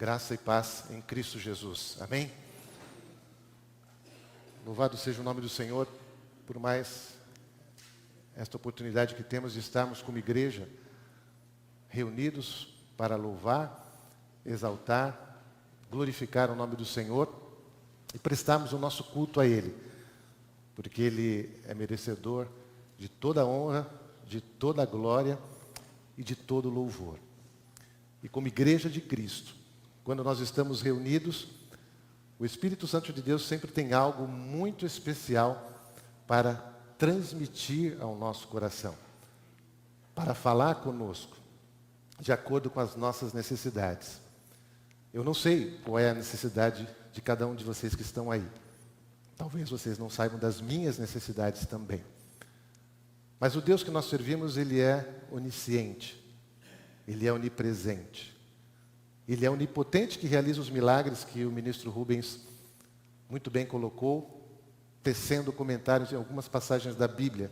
Graça e paz em Cristo Jesus. Amém? Louvado seja o nome do Senhor por mais esta oportunidade que temos de estarmos como igreja reunidos para louvar, exaltar, glorificar o nome do Senhor e prestarmos o nosso culto a Ele, porque Ele é merecedor de toda a honra, de toda a glória e de todo o louvor. E como igreja de Cristo, quando nós estamos reunidos, o Espírito Santo de Deus sempre tem algo muito especial para transmitir ao nosso coração, para falar conosco, de acordo com as nossas necessidades. Eu não sei qual é a necessidade de cada um de vocês que estão aí. Talvez vocês não saibam das minhas necessidades também. Mas o Deus que nós servimos, Ele é onisciente, Ele é onipresente. Ele é onipotente, que realiza os milagres que o ministro Rubens muito bem colocou, tecendo comentários em algumas passagens da Bíblia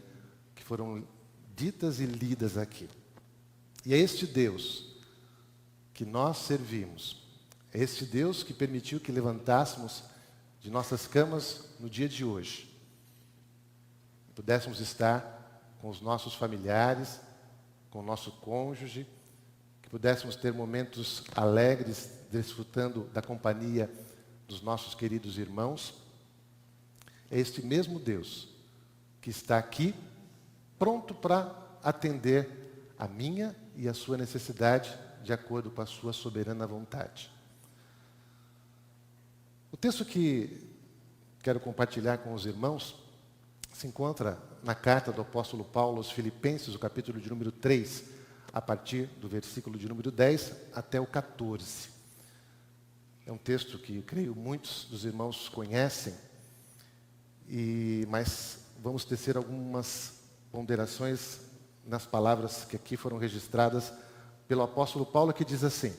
que foram ditas e lidas aqui. E é este Deus que nós servimos, é este Deus que permitiu que levantássemos de nossas camas no dia de hoje, pudéssemos estar com os nossos familiares, com o nosso cônjuge, que pudéssemos ter momentos alegres, desfrutando da companhia dos nossos queridos irmãos. É este mesmo Deus que está aqui, pronto para atender a minha e a sua necessidade, de acordo com a sua soberana vontade. O texto que quero compartilhar com os irmãos se encontra na carta do apóstolo Paulo aos Filipenses, o capítulo de número 3, a partir do versículo de número 10 até o 14. É um texto que eu creio muitos dos irmãos conhecem, mas vamos tecer algumas ponderações nas palavras que aqui foram registradas pelo apóstolo Paulo, que diz assim: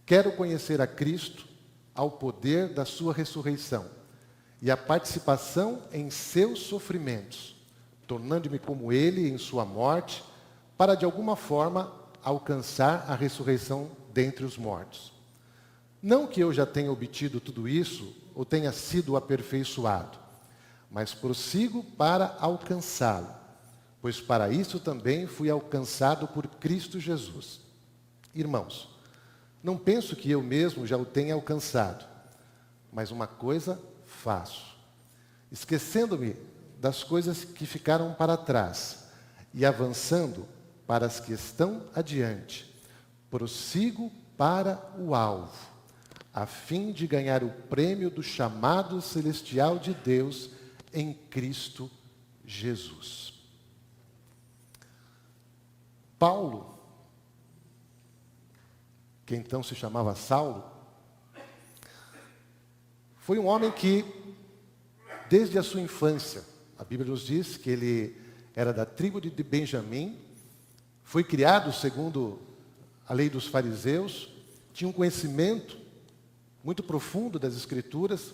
quero conhecer a Cristo, ao poder da sua ressurreição e a participação em seus sofrimentos, tornando-me como ele em sua morte, para de alguma forma alcançar a ressurreição dentre os mortos. Não que eu já tenha obtido tudo isso, ou tenha sido aperfeiçoado, mas prossigo para alcançá-lo, pois para isso também fui alcançado por Cristo Jesus. Irmãos, não penso que eu mesmo já o tenha alcançado, mas uma coisa faço, esquecendo-me das coisas que ficaram para trás e avançando para as que estão adiante, prossigo para o alvo, a fim de ganhar o prêmio do chamado celestial de Deus em Cristo Jesus. Paulo, que então se chamava Saulo, foi um homem que, desde a sua infância, a Bíblia nos diz que ele era da tribo de Benjamim, foi criado segundo a lei dos fariseus, tinha um conhecimento muito profundo das Escrituras,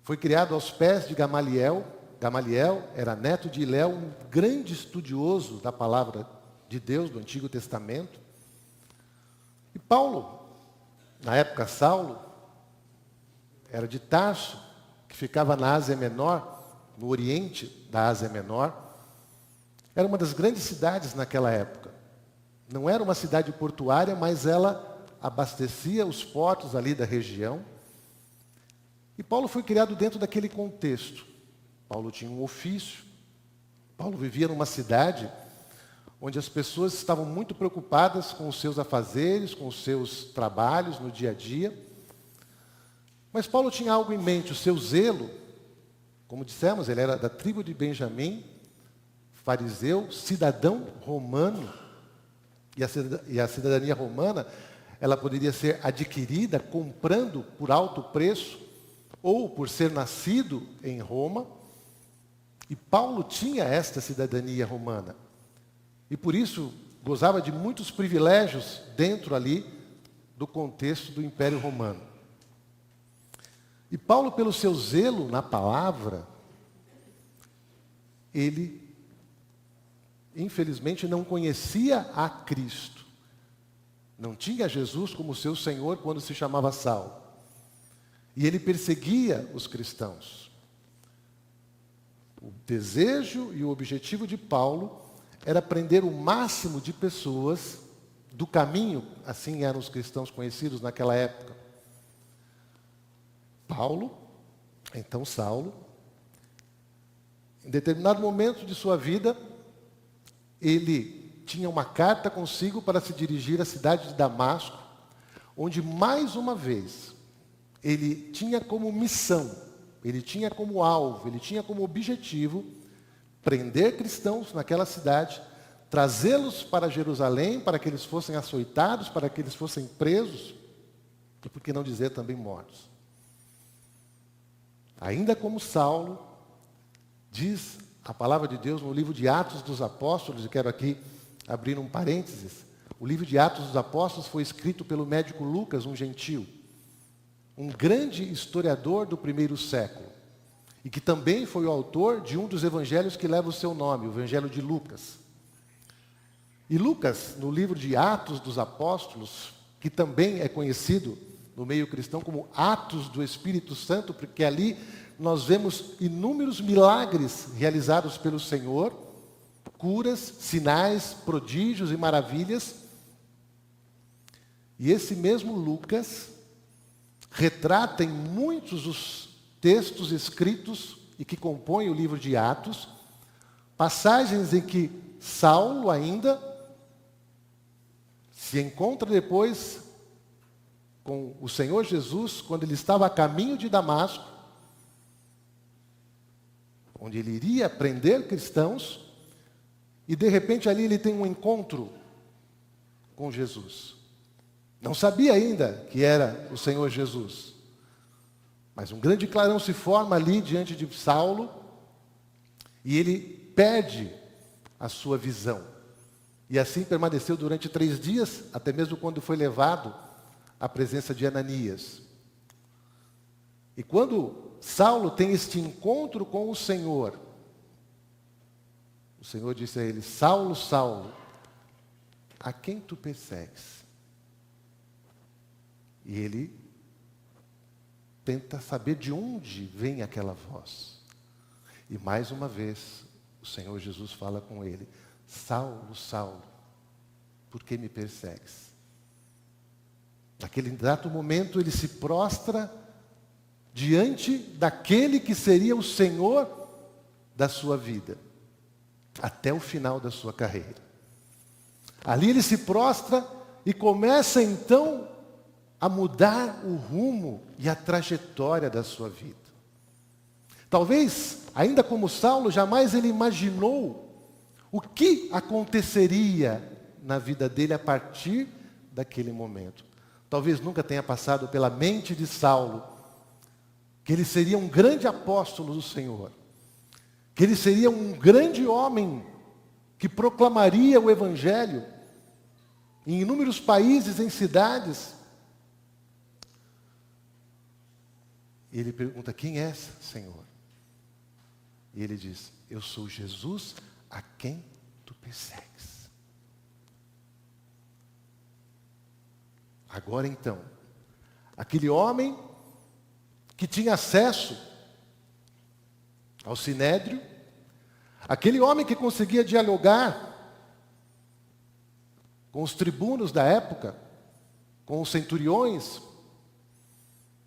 foi criado aos pés de Gamaliel. Gamaliel era neto de Hilel, um grande estudioso da palavra de Deus, do Antigo Testamento. E Paulo, na época Saulo, era de Tarso, que ficava na Ásia Menor, no oriente da Ásia Menor. Era uma das grandes cidades naquela época. Não era uma cidade portuária, mas ela abastecia os portos ali da região. E Paulo foi criado dentro daquele contexto. Paulo tinha um ofício. Paulo vivia numa cidade onde as pessoas estavam muito preocupadas com os seus afazeres, com os seus trabalhos no dia a dia. Mas Paulo tinha algo em mente, o seu zelo. Como dissemos, ele era da tribo de Benjamim, fariseu, cidadão romano, e a cidadania romana, ela poderia ser adquirida comprando por alto preço, ou por ser nascido em Roma, e Paulo tinha esta cidadania romana, e por isso gozava de muitos privilégios dentro ali do contexto do Império Romano. E Paulo, pelo seu zelo na palavra, ele infelizmente não conhecia a Cristo. Não tinha Jesus como seu Senhor quando se chamava Saulo. E ele perseguia os cristãos. O desejo e o objetivo de Paulo era prender o máximo de pessoas do caminho, assim eram os cristãos conhecidos naquela época. Paulo, então Saulo, em determinado momento de sua vida, ele tinha uma carta consigo para se dirigir à cidade de Damasco, onde mais uma vez ele tinha como missão, ele tinha como alvo, ele tinha como objetivo prender cristãos naquela cidade, trazê-los para Jerusalém, para que eles fossem açoitados, para que eles fossem presos, e por que não dizer também mortos. Ainda como Saulo, diz a palavra de Deus no livro de Atos dos Apóstolos, e quero aqui abrir um parênteses, o livro de Atos dos Apóstolos foi escrito pelo médico Lucas, um gentio, um grande historiador do primeiro século, e que também foi o autor de um dos evangelhos que leva o seu nome, o Evangelho de Lucas. E Lucas, no livro de Atos dos Apóstolos, que também é conhecido no meio cristão como Atos do Espírito Santo, porque ali nós vemos inúmeros milagres realizados pelo Senhor, curas, sinais, prodígios e maravilhas. E esse mesmo Lucas retrata em muitos os textos escritos e que compõem o livro de Atos, passagens em que Saulo ainda se encontra depois com o Senhor Jesus, quando ele estava a caminho de Damasco, onde ele iria prender cristãos, e de repente ali ele tem um encontro com Jesus. Não sabia ainda que era o Senhor Jesus, mas um grande clarão se forma ali diante de Saulo, e ele perde a sua visão. E assim permaneceu durante 3 dias, até mesmo quando foi levado à presença de Ananias. E quando Saulo tem este encontro com o Senhor disse a ele: Saulo, Saulo, a quem tu persegues? E ele tenta saber de onde vem aquela voz. E mais uma vez, o Senhor Jesus fala com ele: Saulo, Saulo, por que me persegues? Naquele exato momento ele se prostra diante daquele que seria o Senhor da sua vida, até o final da sua carreira. Ali ele se prostra e começa então a mudar o rumo e a trajetória da sua vida. Talvez, ainda como Saulo, jamais ele imaginou o que aconteceria na vida dele a partir daquele momento. Talvez nunca tenha passado pela mente de Saulo que ele seria um grande apóstolo do Senhor, que ele seria um grande homem que proclamaria o Evangelho em inúmeros países, em cidades. E ele pergunta: quem és, Senhor? E ele diz: eu sou Jesus a quem tu persegues. Agora então, aquele homem que tinha acesso ao Sinédrio, aquele homem que conseguia dialogar com os tribunos da época, com os centuriões,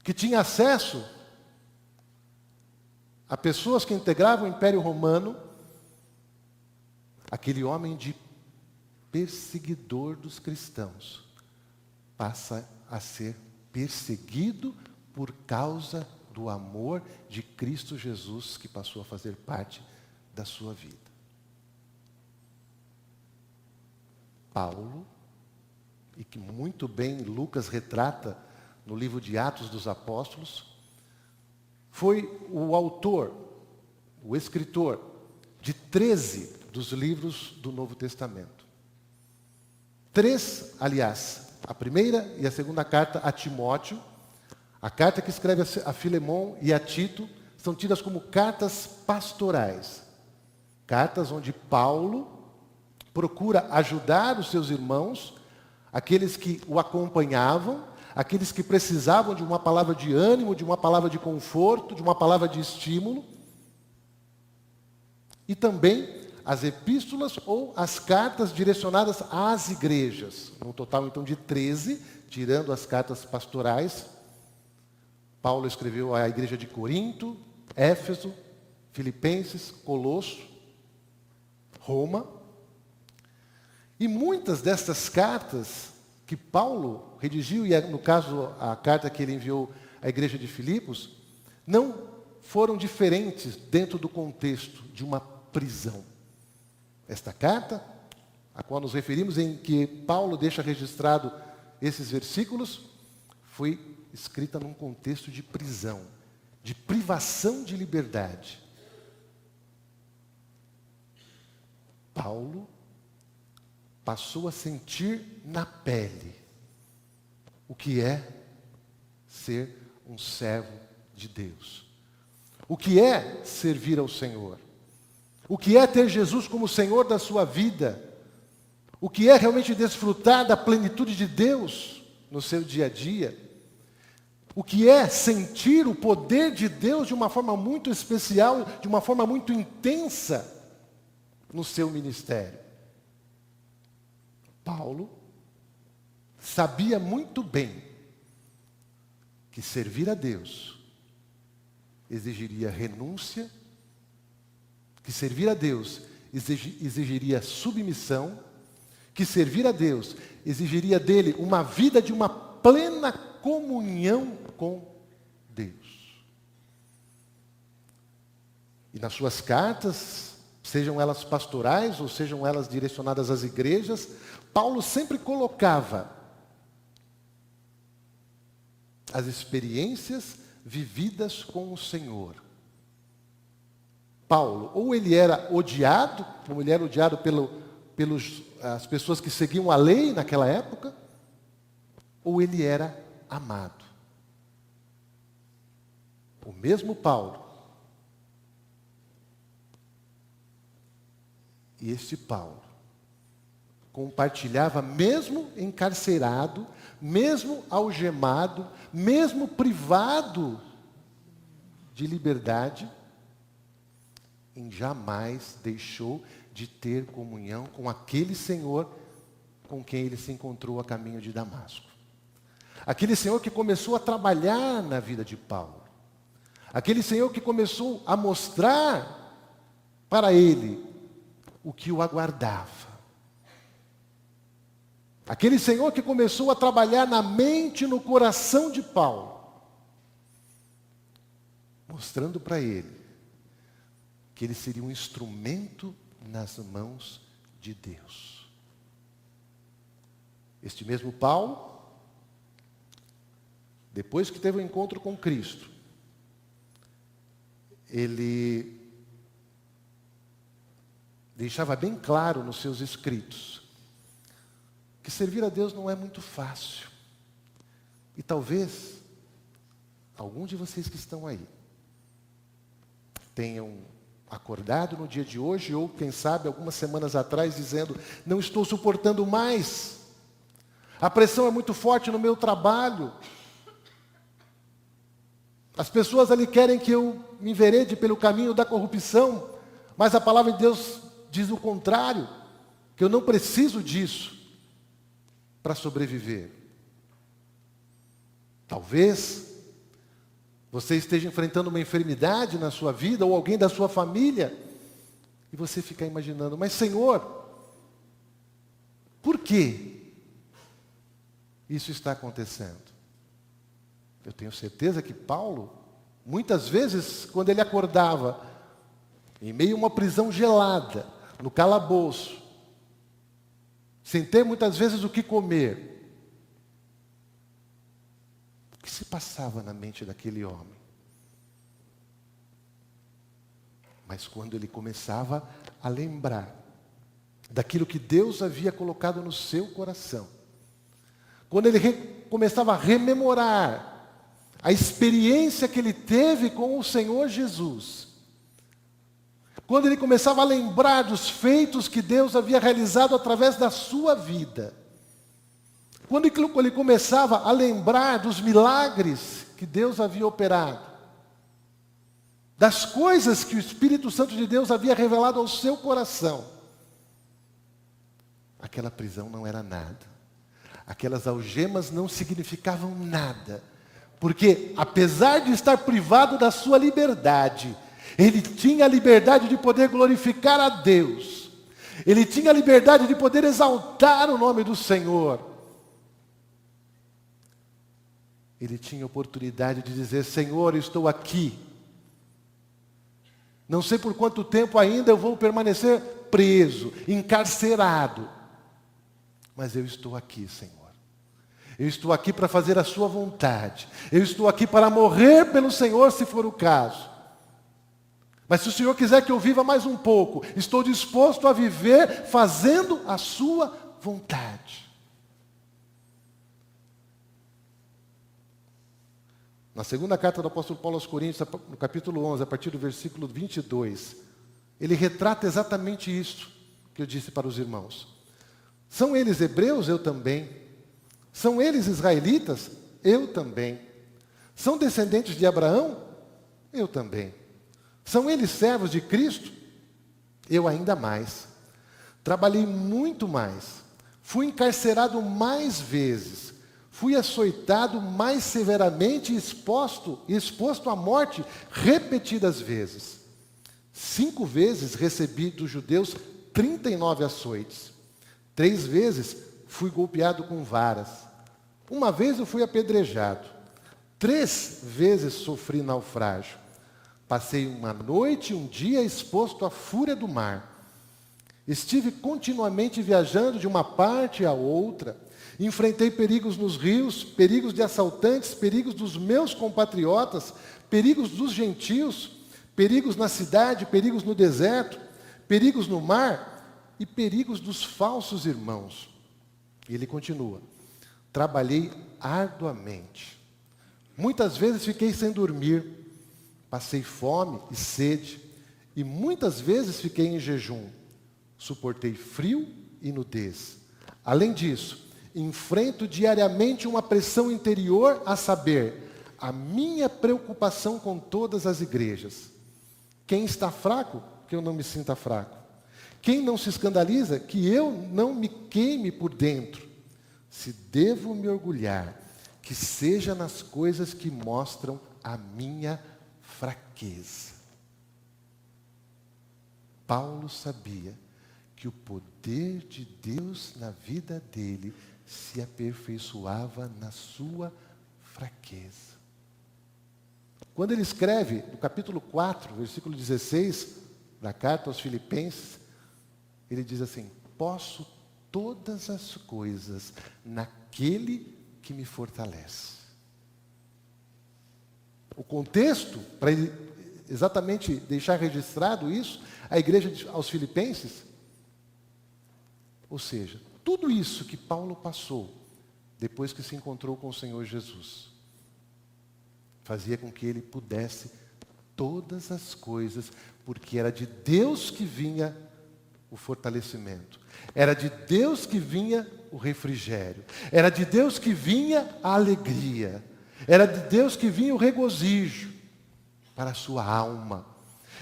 que tinha acesso a pessoas que integravam o Império Romano, aquele homem de perseguidor dos cristãos passa a ser perseguido por causa do amor de Cristo Jesus, que passou a fazer parte da sua vida. Paulo, e que muito bem Lucas retrata no livro de Atos dos Apóstolos, foi o autor, o escritor de 13 dos livros do Novo Testamento. 3, aliás, a primeira e a segunda carta a Timóteo, a carta que escreve a Filemão e a Tito, são tidas como cartas pastorais. Cartas onde Paulo procura ajudar os seus irmãos aqueles que o acompanhavam, aqueles que precisavam de uma palavra de ânimo, de uma palavra de conforto, de uma palavra de estímulo, e também as epístolas ou as cartas direcionadas às igrejas, no total então de 13, tirando as cartas pastorais. Paulo escreveu à igreja de Corinto, Éfeso, Filipenses, Colosso, Roma. E muitas destas cartas que Paulo redigiu, e no caso a carta que ele enviou à igreja de Filipos, não foram diferentes dentro do contexto de uma prisão. Esta carta, a qual nos referimos, em que Paulo deixa registrado esses versículos, foi escrita num contexto de prisão, de privação de liberdade. Paulo passou a sentir na pele o que é ser um servo de Deus. O que é servir ao Senhor. O que é ter Jesus como Senhor da sua vida. O que é realmente desfrutar da plenitude de Deus no seu dia a dia. O que é sentir o poder de Deus de uma forma muito especial, de uma forma muito intensa no seu ministério. Paulo sabia muito bem que servir a Deus exigiria renúncia, que servir a Deus exigiria submissão, que servir a Deus exigiria dele uma vida de uma plena comunhão com Deus. E nas suas cartas, sejam elas pastorais ou sejam elas direcionadas às igrejas, Paulo sempre colocava as experiências vividas com o Senhor. Paulo, ou ele era odiado, como ele era odiado pelas pessoas que seguiam a lei naquela época, ou ele era amado. O mesmo Paulo. E este Paulo compartilhava, mesmo encarcerado, mesmo algemado, mesmo privado de liberdade, e jamais deixou de ter comunhão com aquele Senhor com quem ele se encontrou a caminho de Damasco. Aquele Senhor que começou a trabalhar na vida de Paulo. Aquele Senhor que começou a mostrar para ele o que o aguardava. Aquele Senhor que começou a trabalhar na mente e no coração de Paulo, mostrando para ele que ele seria um instrumento nas mãos de Deus. Este mesmo Paulo, depois que teve um encontro com Cristo, ele deixava bem claro nos seus escritos que servir a Deus não é muito fácil. E talvez alguns de vocês que estão aí tenham acordado no dia de hoje, ou quem sabe algumas semanas atrás, dizendo: não estou suportando mais, a pressão é muito forte no meu trabalho, as pessoas ali querem que eu me enverede pelo caminho da corrupção, mas a palavra de Deus diz o contrário, que eu não preciso disso para sobreviver. Talvez você esteja enfrentando uma enfermidade na sua vida, ou alguém da sua família, e você fica imaginando: mas Senhor, por que isso está acontecendo? Eu tenho certeza que Paulo, muitas vezes, quando ele acordava, em meio a uma prisão gelada, no calabouço, sem ter muitas vezes o que comer, o que se passava na mente daquele homem? Mas quando ele começava a lembrar daquilo que Deus havia colocado no seu coração, quando ele começava a rememorar a experiência que ele teve com o Senhor Jesus, quando ele começava a lembrar dos feitos que Deus havia realizado através da sua vida, quando ele começava a lembrar dos milagres que Deus havia operado, das coisas que o Espírito Santo de Deus havia revelado ao seu coração, aquela prisão não era nada. Aquelas algemas não significavam nada. Porque, apesar de estar privado da sua liberdade, ele tinha a liberdade de poder glorificar a Deus. Ele tinha a liberdade de poder exaltar o nome do Senhor. Ele tinha a oportunidade de dizer: Senhor, eu estou aqui. Não sei por quanto tempo ainda eu vou permanecer preso, encarcerado. Mas eu estou aqui, Senhor. Eu estou aqui para fazer a sua vontade. Eu estou aqui para morrer pelo Senhor, se for o caso. Mas se o Senhor quiser que eu viva mais um pouco, estou disposto a viver fazendo a sua vontade. Na segunda carta do apóstolo Paulo aos Coríntios, no capítulo 11, a partir do versículo 22, ele retrata exatamente isso que eu disse para os irmãos. São eles hebreus? Eu também. São eles israelitas? Eu também. São descendentes de Abraão? Eu também. São eles servos de Cristo? Eu ainda mais. Trabalhei muito mais. Fui encarcerado mais vezes. Fui açoitado mais severamente e exposto à morte repetidas vezes. 5 vezes recebi dos judeus 39 açoites. 3 vezes fui golpeado com varas. 1 vez eu fui apedrejado. 3 vezes sofri naufrágio. Passei uma noite e um dia exposto à fúria do mar. Estive continuamente viajando de uma parte a outra. Enfrentei perigos nos rios, perigos de assaltantes, perigos dos meus compatriotas, perigos dos gentios, perigos na cidade, perigos no deserto, perigos no mar e perigos dos falsos irmãos. E ele continua: trabalhei arduamente. Muitas vezes fiquei sem dormir, passei fome e sede, e muitas vezes fiquei em jejum. Suportei frio e nudez. Além disso, enfrento diariamente uma pressão interior, a saber, a minha preocupação com todas as igrejas. Quem está fraco, que eu não me sinta fraco. Quem não se escandaliza, que eu não me queime por dentro. Se devo me orgulhar, que seja nas coisas que mostram a minha fraqueza. Paulo sabia que o poder de Deus na vida dele se aperfeiçoava na sua fraqueza. Quando ele escreve, no capítulo 4, versículo 16, da carta aos Filipenses, ele diz assim: posso todas as coisas naquele que me fortalece. O contexto, para ele exatamente deixar registrado isso, a igreja aos Filipenses, ou seja, tudo isso que Paulo passou, depois que se encontrou com o Senhor Jesus, fazia com que ele pudesse todas as coisas, porque era de Deus que vinha o fortalecimento, era de Deus que vinha o refrigério, era de Deus que vinha a alegria, era de Deus que vinha o regozijo para a sua alma,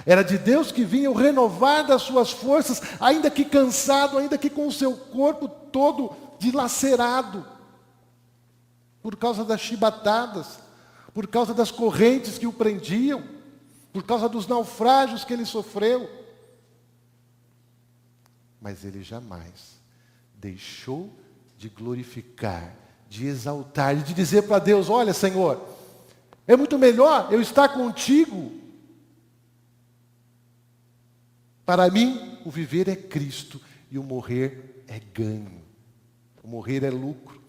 era de Deus que vinha o renovar das suas forças, ainda que cansado, ainda que com o seu corpo todo dilacerado, por causa das chibatadas, por causa das correntes que o prendiam, por causa dos naufrágios que ele sofreu. Mas ele jamais deixou de glorificar, de exaltar, de dizer para Deus: olha, Senhor, é muito melhor eu estar contigo. Para mim, o viver é Cristo e o morrer é ganho. O morrer é lucro.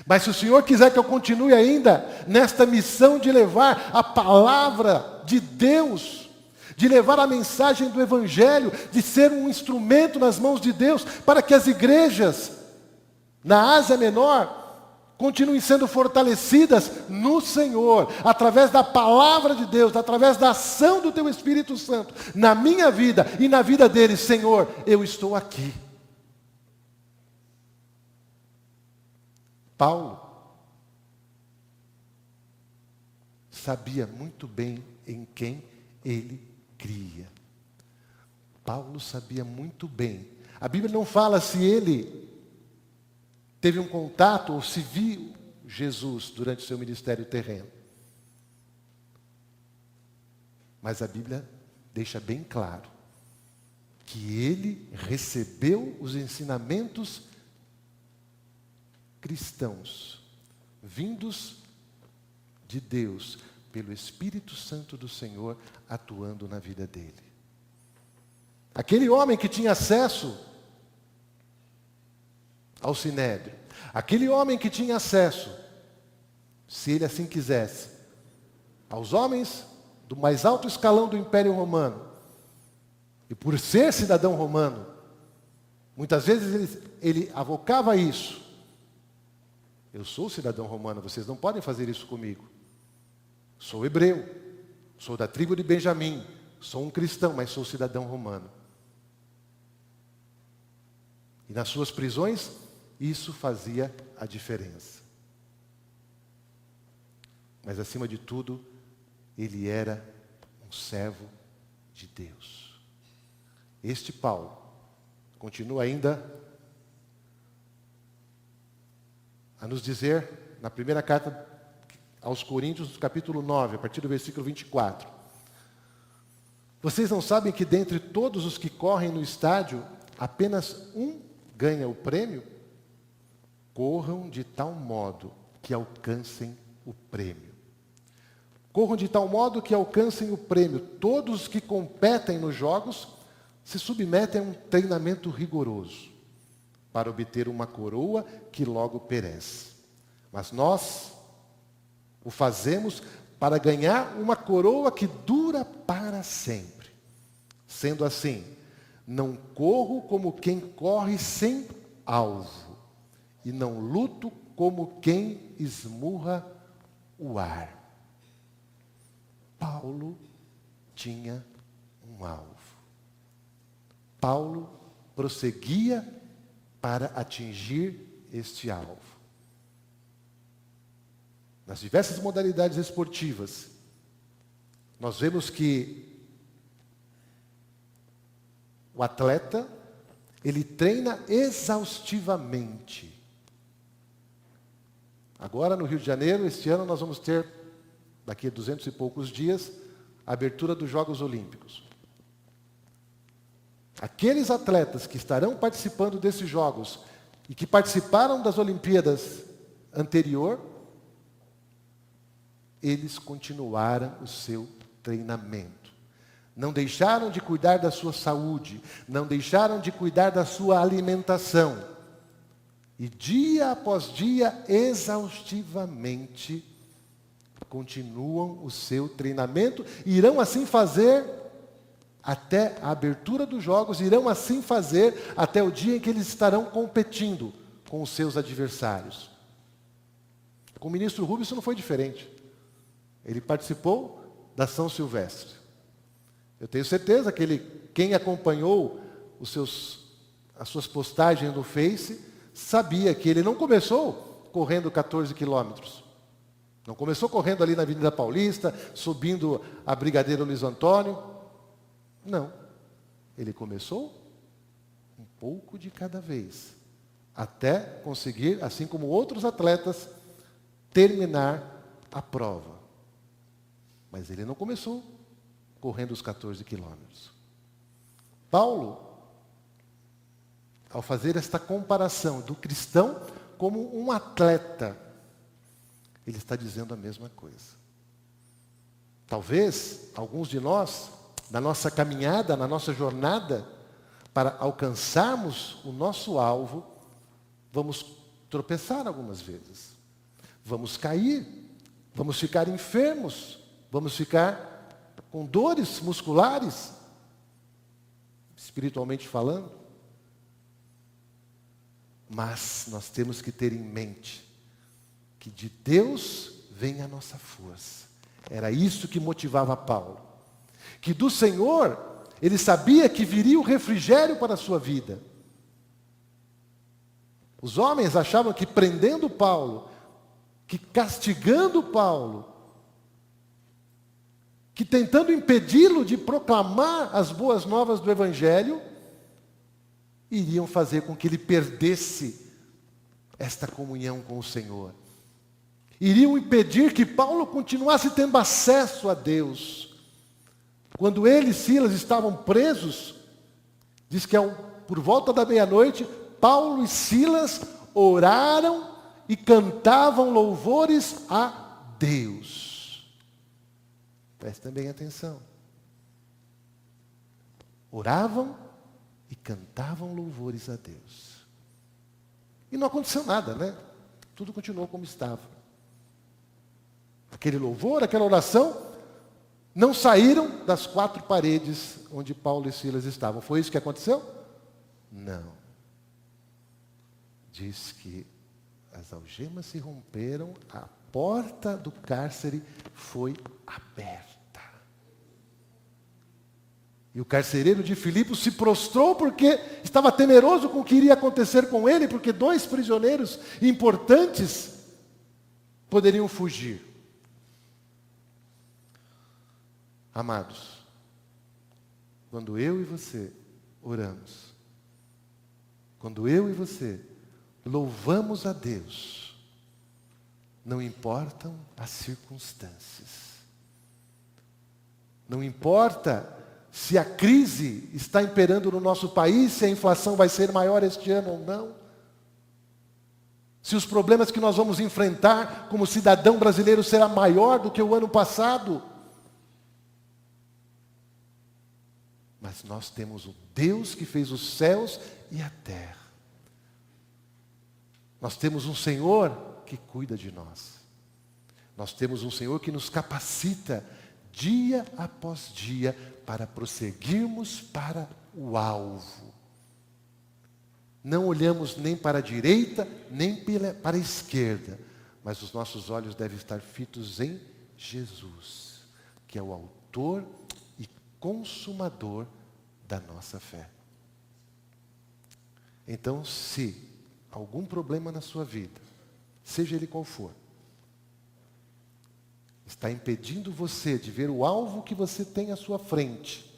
Mas se o Senhor quiser que eu continue ainda nesta missão de levar a palavra de Deus, de levar a mensagem do Evangelho, de ser um instrumento nas mãos de Deus, para que as igrejas na Ásia Menor continuem sendo fortalecidas no Senhor, através da palavra de Deus, através da ação do Teu Espírito Santo, na minha vida e na vida deles. Senhor, eu estou aqui. Paulo sabia muito bem em quem ele cria. Paulo sabia muito bem. A Bíblia não fala se ele teve um contato ou se viu Jesus durante o seu ministério terreno. Mas a Bíblia deixa bem claro que ele recebeu os ensinamentos cristãos, vindos de Deus, pelo Espírito Santo do Senhor, atuando na vida dele. Aquele homem que tinha acesso ao Sinédrio, aquele homem que tinha acesso, se ele assim quisesse, aos homens do mais alto escalão do Império Romano, e por ser cidadão romano, muitas vezes ele avocava isso. Eu sou cidadão romano, vocês não podem fazer isso comigo. Sou hebreu, sou da tribo de Benjamim, sou um cristão, mas sou cidadão romano. E nas suas prisões, isso fazia a diferença. Mas acima de tudo, ele era um servo de Deus. Este Paulo continua ainda a nos dizer, na primeira carta aos Coríntios, capítulo 9, a partir do versículo 24. Vocês não sabem que dentre todos os que correm no estádio, apenas um ganha o prêmio? Corram de tal modo que alcancem o prêmio. Corram de tal modo que alcancem o prêmio. Todos os que competem nos jogos se submetem a um treinamento rigoroso para obter uma coroa que logo perece. Mas nós o fazemos para ganhar uma coroa que dura para sempre. Sendo assim, não corro como quem corre sem alvo, e não luto como quem esmurra o ar. Paulo tinha um alvo. Paulo prosseguia para atingir este alvo. Nas diversas modalidades esportivas, nós vemos que o atleta, ele treina exaustivamente. Agora, no Rio de Janeiro, este ano, nós vamos ter, daqui a 200 e poucos dias, a abertura dos Jogos Olímpicos. Aqueles atletas que estarão participando desses Jogos e que participaram das Olimpíadas anterior, eles continuaram o seu treinamento. Não deixaram de cuidar da sua saúde, não deixaram de cuidar da sua alimentação. E dia após dia, exaustivamente, continuam o seu treinamento, e irão assim fazer até a abertura dos Jogos, irão assim fazer até o dia em que eles estarão competindo com os seus adversários. Com o ministro Rubio isso não foi diferente. Ele participou da São Silvestre. Eu tenho certeza que quem acompanhou as suas postagens no Face, sabia que ele não começou correndo 14 quilômetros. Não começou correndo ali na Avenida Paulista, subindo a Brigadeiro Luiz Antônio. Não. Ele começou um pouco de cada vez, até conseguir, assim como outros atletas, terminar a prova. Mas ele não começou correndo os 14 quilômetros. Paulo, ao fazer esta comparação do cristão como um atleta, ele está dizendo a mesma coisa. Talvez alguns de nós, na nossa caminhada, na nossa jornada, para alcançarmos o nosso alvo, vamos tropeçar algumas vezes. Vamos cair, vamos ficar enfermos, vamos ficar com dores musculares, espiritualmente falando. Mas nós temos que ter em mente que de Deus vem a nossa força. Era isso que motivava Paulo. Que do Senhor, ele sabia que viria o refrigério para a sua vida. Os homens achavam que prendendo Paulo, que castigando Paulo, que tentando impedi-lo de proclamar as boas novas do Evangelho, iriam fazer com que ele perdesse esta comunhão com o Senhor. Iriam impedir que Paulo continuasse tendo acesso a Deus. Quando ele e Silas estavam presos, diz que por volta da meia-noite, Paulo e Silas oraram e cantavam louvores a Deus. Prestem bem atenção. Oravam e cantavam louvores a Deus. E não aconteceu nada, né? Tudo continuou como estava. Aquele louvor, aquela oração, não saíram das 4 paredes onde Paulo e Silas estavam. Foi isso que aconteceu? Não. Diz que as algemas se romperam, a porta do cárcere foi aberta. E o carcereiro de Filipos se prostrou porque estava temeroso com o que iria acontecer com ele, porque 2 prisioneiros importantes poderiam fugir. Amados, quando eu e você oramos, quando eu e você louvamos a Deus, não importam as circunstâncias. Não importa se a crise está imperando no nosso país, se a inflação vai ser maior este ano ou não. Se os problemas que nós vamos enfrentar como cidadão brasileiro será maior do que o ano passado. Mas nós temos o Deus que fez os céus e a terra. Nós temos um Senhor que cuida de nós. Nós temos um Senhor que nos capacita dia após dia para prosseguirmos para o alvo. Não olhamos nem para a direita, nem para a esquerda, mas os nossos olhos devem estar fitos em Jesus, que é o autor e consumador da nossa fé. Então, se algum problema na sua vida, seja ele qual for, está impedindo você de ver o alvo que você tem à sua frente,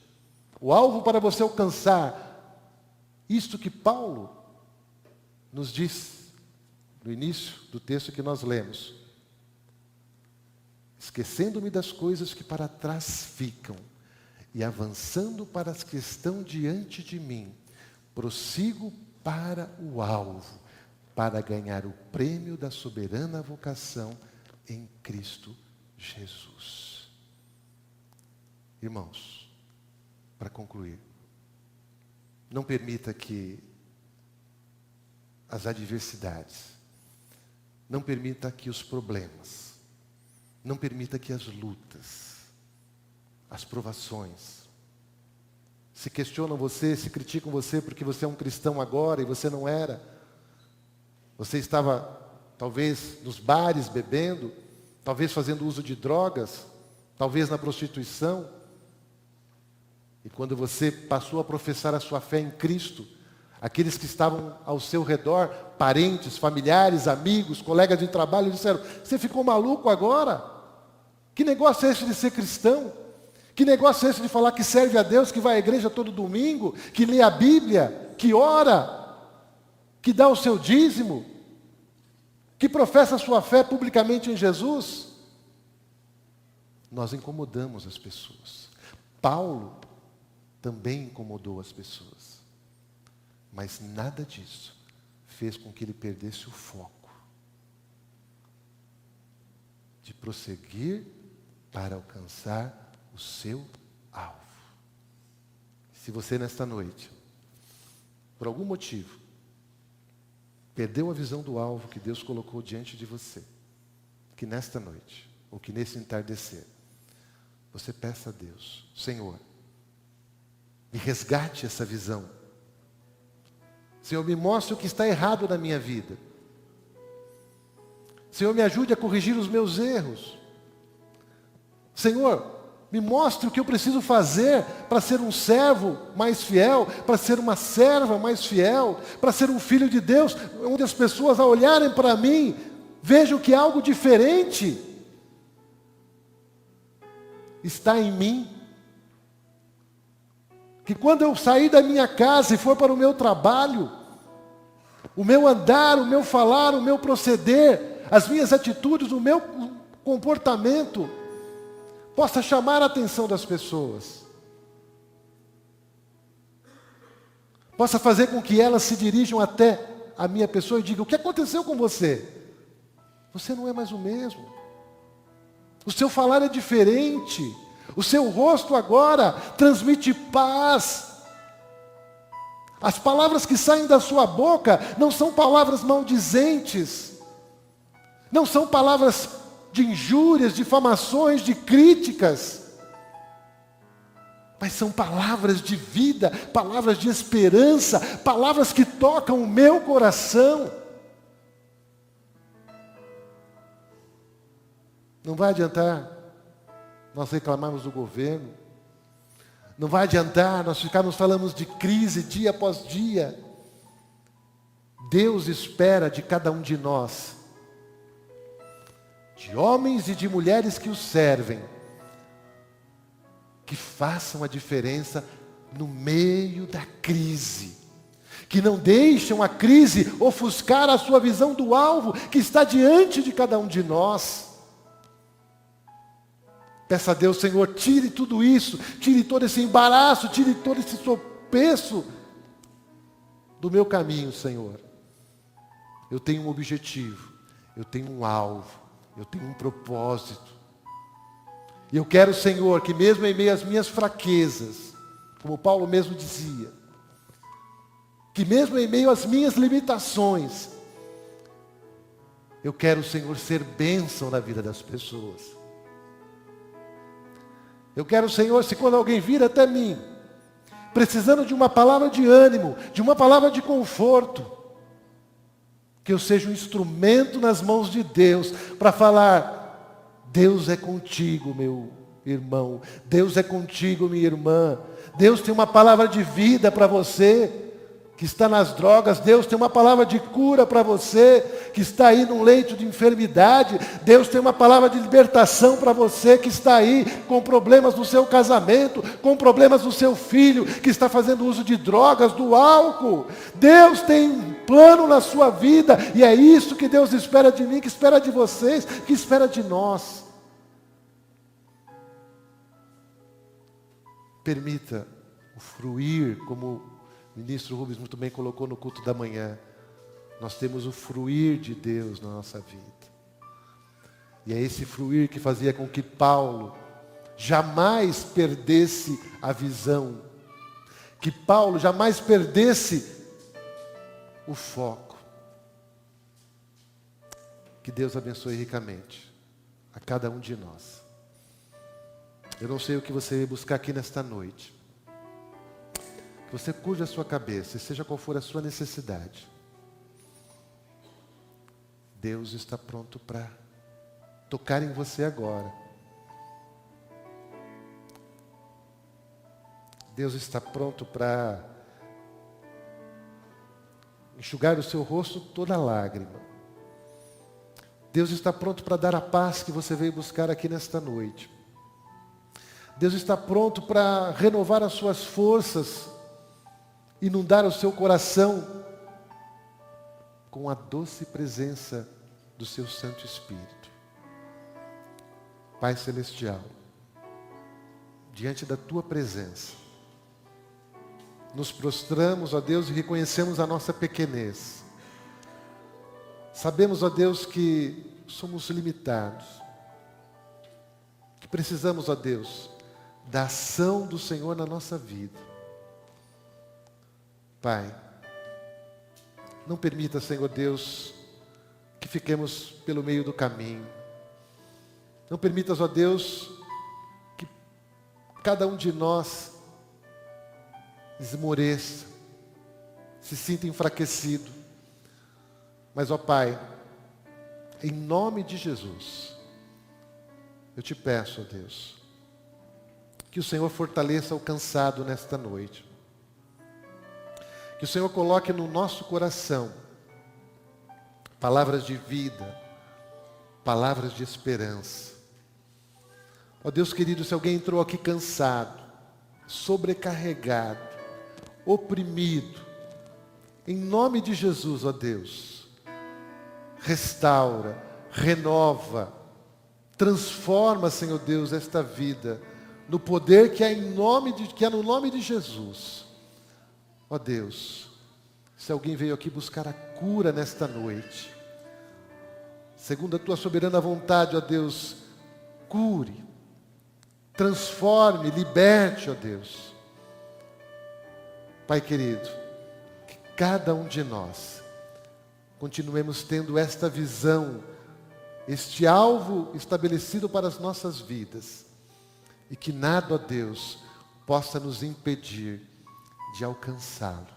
o alvo para você alcançar isto que Paulo nos diz no início do texto que nós lemos: esquecendo-me das coisas que para trás ficam e avançando para as que estão diante de mim, prossigo para o alvo, para ganhar o prêmio da soberana vocação em Cristo Jesus. Irmãos, para concluir, não permita que as adversidades, não permita que os problemas, não permita que as lutas, as provações, se questionam você, se criticam você porque você é um cristão agora e você não era. Você estava, talvez, nos bares bebendo, talvez fazendo uso de drogas, talvez na prostituição. E quando você passou a professar a sua fé em Cristo, aqueles que estavam ao seu redor, parentes, familiares, amigos, colegas de trabalho, disseram: você ficou maluco agora? Que negócio é esse de ser cristão? Que negócio é esse de falar que serve a Deus, que vai à igreja todo domingo, que lê a Bíblia, que ora, que dá o seu dízimo, que professa a sua fé publicamente em Jesus? Nós incomodamos as pessoas. Paulo também incomodou as pessoas. Mas nada disso fez com que ele perdesse o foco de prosseguir para alcançar o seu alvo. Se você nesta noite, por algum motivo, perdeu a visão do alvo que Deus colocou diante de você, que nesta noite, ou que nesse entardecer, você peça a Deus: Senhor, me resgate essa visão. Senhor, me mostre o que está errado na minha vida. Senhor, me ajude a corrigir os meus erros. Senhor, Me mostre o que eu preciso fazer para ser um servo mais fiel, para ser uma serva mais fiel, para ser um filho de Deus, onde as pessoas ao olharem para mim, vejam que algo diferente está em mim. Que quando eu sair da minha casa e for para o meu trabalho, o meu andar, o meu falar, o meu proceder, as minhas atitudes, o meu comportamento, possa chamar a atenção das pessoas. Possa fazer com que elas se dirijam até a minha pessoa e digam: o que aconteceu com você? Você não é mais o mesmo. O seu falar é diferente. O seu rosto agora transmite paz. As palavras que saem da sua boca não são palavras maldizentes. Não são palavras de injúrias, difamações, de críticas. Mas são palavras de vida, palavras de esperança, palavras que tocam o meu coração. Não vai adiantar nós reclamarmos do governo. Não vai adiantar nós ficarmos falando de crise dia após dia. Deus espera de cada um de nós, de homens e de mulheres que o servem, que façam a diferença no meio da crise. Que não deixam a crise ofuscar a sua visão do alvo que está diante de cada um de nós. Peça a Deus: Senhor, tire tudo isso, tire todo esse embaraço, tire todo esse tropeço do meu caminho, Senhor. Eu tenho um objetivo, eu tenho um alvo, eu tenho um propósito. E eu quero, Senhor, que mesmo em meio às minhas fraquezas, como Paulo mesmo dizia, que mesmo em meio às minhas limitações, eu quero, Senhor, ser bênção na vida das pessoas. Eu quero, Senhor, se quando alguém vir até mim, precisando de uma palavra de ânimo, de uma palavra de conforto, que eu seja um instrumento nas mãos de Deus, para falar: Deus é contigo, meu irmão, Deus é contigo, minha irmã, Deus tem uma palavra de vida para você, que está nas drogas, Deus tem uma palavra de cura para você, que está aí num leito de enfermidade, Deus tem uma palavra de libertação para você, que está aí com problemas no seu casamento, com problemas no seu filho, que está fazendo uso de drogas, do álcool. Deus tem um plano na sua vida, e é isso que Deus espera de mim, que espera de vocês, que espera de nós. Permita o fruir, como o ministro Rubens muito bem colocou no culto da manhã. Nós temos o fruir de Deus na nossa vida. E é esse fruir que fazia com que Paulo jamais perdesse a visão. Que Paulo jamais perdesse o foco. Que Deus abençoe ricamente a cada um de nós. Eu não sei o que você vai buscar aqui nesta noite. Que você cuje a sua cabeça, e seja qual for a sua necessidade, Deus está pronto para tocar em você agora. Deus está pronto para enxugar do seu rosto toda lágrima. Deus está pronto para dar a paz que você veio buscar aqui nesta noite. Deus está pronto para renovar as suas forças, inundar o seu coração com a doce presença do seu Santo Espírito. Pai Celestial, diante da tua presença, nos prostramos, ó Deus, e reconhecemos a nossa pequenez. Sabemos, ó Deus, que somos limitados, que precisamos, ó Deus, da ação do Senhor na nossa vida. Pai, não permita, Senhor Deus, que fiquemos pelo meio do caminho. Não permitas, ó Deus, que cada um de nós esmoreça, se sinta enfraquecido. Mas, ó Pai, em nome de Jesus, eu te peço, ó Deus, Que o Senhor fortaleça o cansado nesta noite. Que o Senhor coloque no nosso coração palavras de vida, palavras de esperança. Ó Deus querido, se alguém entrou aqui cansado, sobrecarregado, oprimido, em nome de Jesus, ó Deus, restaura, renova, transforma, Senhor Deus, esta vida no poder que é no nome de Jesus. Ó Deus, se alguém veio aqui buscar a cura nesta noite, segundo a tua soberana vontade, ó Deus, cure, transforme, liberte, ó Deus. Pai querido, que cada um de nós continuemos tendo esta visão, este alvo estabelecido para as nossas vidas, e que nada, ó Deus, possa nos impedir de alcançá-lo.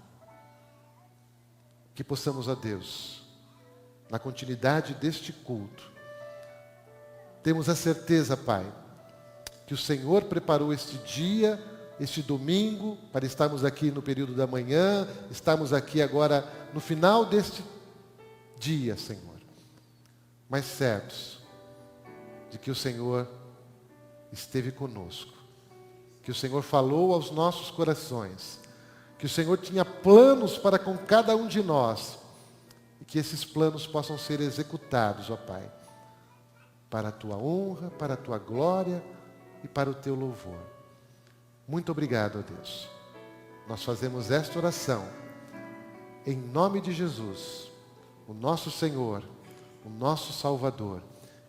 Que possamos, ó Deus, na continuidade deste culto, temos a certeza, Pai, que o Senhor preparou este dia, este domingo, para estarmos aqui no período da manhã, estamos aqui agora no final deste dia, Senhor. Mas certos de que o Senhor esteve conosco, que o Senhor falou aos nossos corações, que o Senhor tinha planos para com cada um de nós, e que esses planos possam ser executados, ó Pai, para a Tua honra, para a Tua glória e para o Teu louvor. Muito obrigado, ó Deus. Nós fazemos esta oração em nome de Jesus, o nosso Senhor, o nosso Salvador,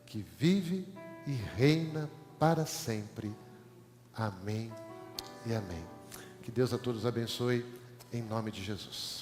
que vive e reina para sempre. Amém e amém. Que Deus a todos abençoe, em nome de Jesus.